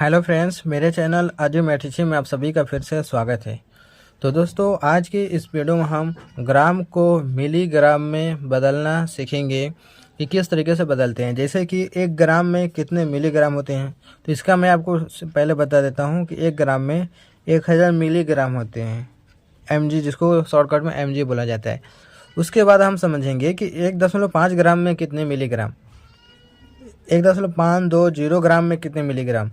Hello friends, मेरे channel Ajay मैथिची में आप सभी का फिर से स्वागत है। तो दोस्तों, आज की इस वीडियो में हम ग्राम को मिलीग्राम में बदलना सीखेंगे कि किस तरीके से बदलते हैं। जैसे कि एक ग्राम में कितने मिलीग्राम होते हैं, तो इसका मैं आपको पहले बता देता हूं कि एक ग्राम में 1000 मिलीग्राम होते हैं, mg, जिसको शॉर्टकट में mg बोला जाता है। उसके बाद हम समझेंगे कि 1.5 ग्राम में कितने मिलीग्राम, 1.520 ग्राम में कितने मिलीग्राम,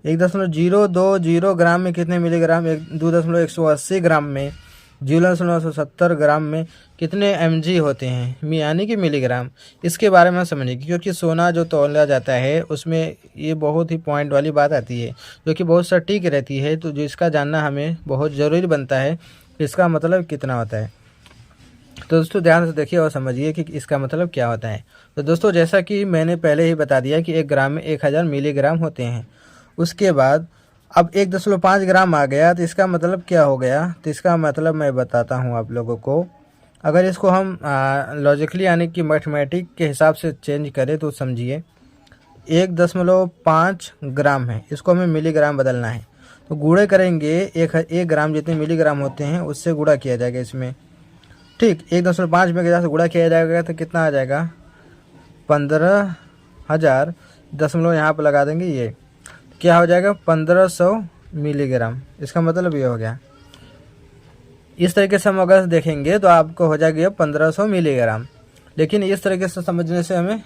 1.020 ग्राम में कितने मिलीग्राम, 2.180 ग्राम में, 0.170 ग्राम में कितने mg होते हैं, यानी कि मिलीग्राम। इसके बारे में समझेंगे, क्योंकि सोना जो तौला जाता है उसमें ये बहुत ही पॉइंट वाली बात आती है जो कि बहुत सटीक रहती है। तो जो इसका जानना हमें बहुत ज़रूरी बनता है, इसका मतलब कितना होता है। तो दोस्तों, ध्यान से देखिए और समझिए कि इसका मतलब क्या होता है। तो दोस्तों, जैसा कि मैंने पहले ही बता दिया कि एक ग्राम में 1000 मिलीग्राम होते हैं। उसके बाद अब 1.5 ग्राम आ गया, तो इसका मतलब क्या हो गया। तो इसका मतलब मैं बताता हूँ आप लोगों को। अगर इसको हम लॉजिकली यानी कि मैथमेटिक के हिसाब से चेंज करें तो समझिए, 1.5 ग्राम है, इसको हमें मिलीग्राम बदलना है। तो गुणे करेंगे, एक ग्राम जितने मिलीग्राम होते हैं उससे गुणा किया जाएगा इसमें। ठीक, 1.5 में से गुणा किया जाएगा तो कितना आ जाएगा, 15,000। दशमलव यहाँ पर लगा देंगे, ये क्या हो जाएगा, 1500 मिलीग्राम। इसका मतलब ये हो गया। इस तरीके से हम अगर देखेंगे तो आपको हो जाएगा 1500 मिलीग्राम। लेकिन इस तरीके से समझने से हमें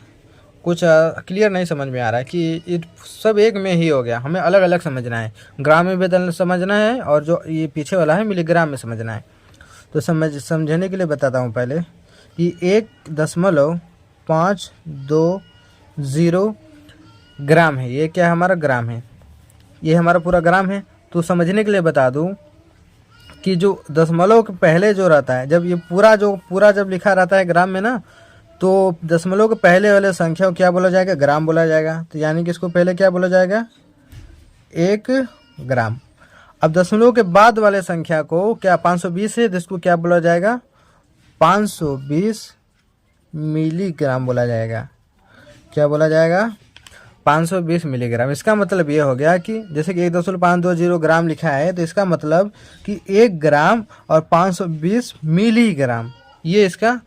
कुछ क्लियर नहीं समझ में आ रहा है कि ये सब एक में ही हो गया। हमें अलग अलग समझना है, ग्राम में बदलना समझना है और जो ये पीछे वाला है मिलीग्राम में समझना है। तो समझने के लिए बताता हूँ पहले कि 1.520 ग्राम है। ये क्या है, हमारा ग्राम है, ये हमारा पूरा ग्राम है। तो समझने के लिए बता दूं कि जो दशमलव के पहले जो रहता है, जब ये पूरा जब लिखा रहता है ग्राम में ना, तो दशमलव के पहले वाले संख्या को क्या बोला जाएगा, ग्राम बोला जाएगा। तो यानी कि इसको पहले क्या बोला जाएगा, 1 ग्राम। अब दशमलव के बाद वाले संख्या को क्या 520 है, जिसको क्या बोला जाएगा, 520 मिलीग्राम बोला जाएगा। क्या बोला जाएगा, 520 मिलीग्राम। इसका मतलब ये हो गया कि जैसे कि 1.520 ग्राम लिखा है, तो इसका मतलब कि 1 ग्राम और 520 मिलीग्राम, ये इसका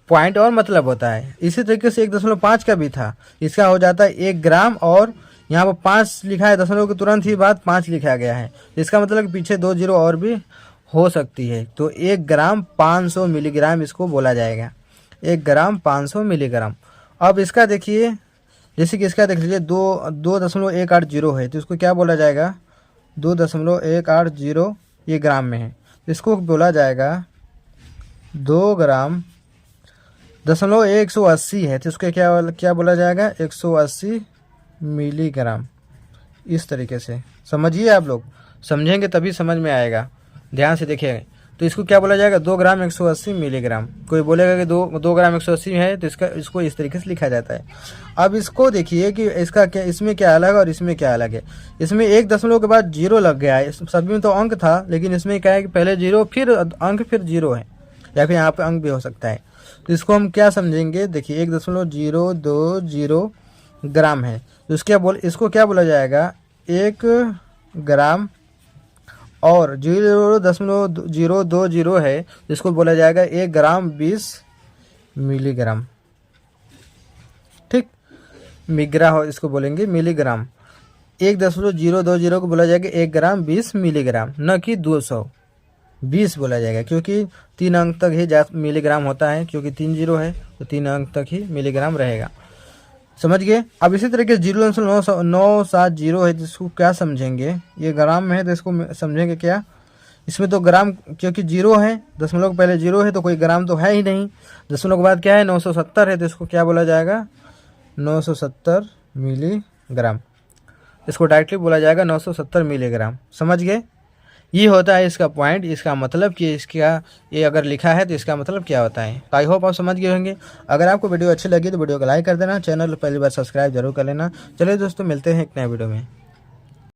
पॉइंट और मतलब होता है। इसी तरीके से 1.5 का भी था, इसका हो जाता है 1 ग्राम और यहाँ पर 5 लिखा है, दशमलव के तुरंत ही बाद 5 लिखा गया है। इसका मतलब कि पीछे 2 जीरो और भी हो सकती है। तो 1 ग्राम 500 मिलीग्राम इसको बोला जाएगा, 1 ग्राम 500 मिलीग्राम। अब इसका देखिए, जैसे कि इसका देख लीजिए, 2.180 है, तो इसको क्या बोला जाएगा, 2.180 ये ग्राम में है, इसको बोला जाएगा 2 ग्राम। 180 है, तो इसको क्या बोला जाएगा, 180 मिलीग्राम। इस तरीके से समझिए, आप लोग समझेंगे तभी समझ में आएगा, ध्यान से देखिएगा। तो इसको क्या बोला जाएगा, 2 ग्राम 180 मिलीग्राम। कोई बोलेगा कि 2 ग्राम 180 है, तो इसको इस तरीके से लिखा जाता है। अब इसको देखिए कि इसका क्या, इसमें क्या अलग है और इसमें क्या अलग है। इसमें 1 दशमलव के बाद 0 लग गया है, सभी में तो अंक था, लेकिन इसमें क्या है कि पहले 0 फिर अंक फिर 0 है, या फिर यहाँ पे अंक भी हो सकता है। तो इसको हम क्या समझेंगे, देखिए 1.020 ग्राम है, तो इसको क्या बोला जाएगा, 1 ग्राम और 0.020 है, जिसको बोला जाएगा 1 ग्राम 20 मिलीग्राम। ठीक, मिग्रा हो, इसको बोलेंगे मिलीग्राम। 1.020 को बोला जाएगा 1 ग्राम 20 मिलीग्राम, न कि 220 बोला जाएगा, क्योंकि 3 अंक तक ही मिलीग्राम होता है, क्योंकि 3 जीरो है तो 3 अंक तक ही मिलीग्राम रहेगा। समझ गए। अब इसी तरीके से 0.970 है, जिसको क्या समझेंगे, ये ग्राम में है तो इसको समझेंगे क्या, इसमें तो ग्राम, क्योंकि 0 है, दशमलव के पहले 0 है तो कोई ग्राम तो है ही नहीं। दशमलव के बाद क्या है, 970 है, तो इसको क्या बोला जाएगा, 970 मिलीग्राम। इसको डायरेक्टली बोला जाएगा 970 मिलीग्राम। समझ गए, ये होता है इसका पॉइंट, इसका मतलब कि इसका ये अगर लिखा है तो इसका मतलब क्या होता है। तो आई होप आप समझ गए होंगे। अगर आपको वीडियो अच्छी लगी तो वीडियो को लाइक कर देना, चैनल पहली बार सब्सक्राइब जरूर कर लेना। चलिए दोस्तों, मिलते हैं एक नए वीडियो में।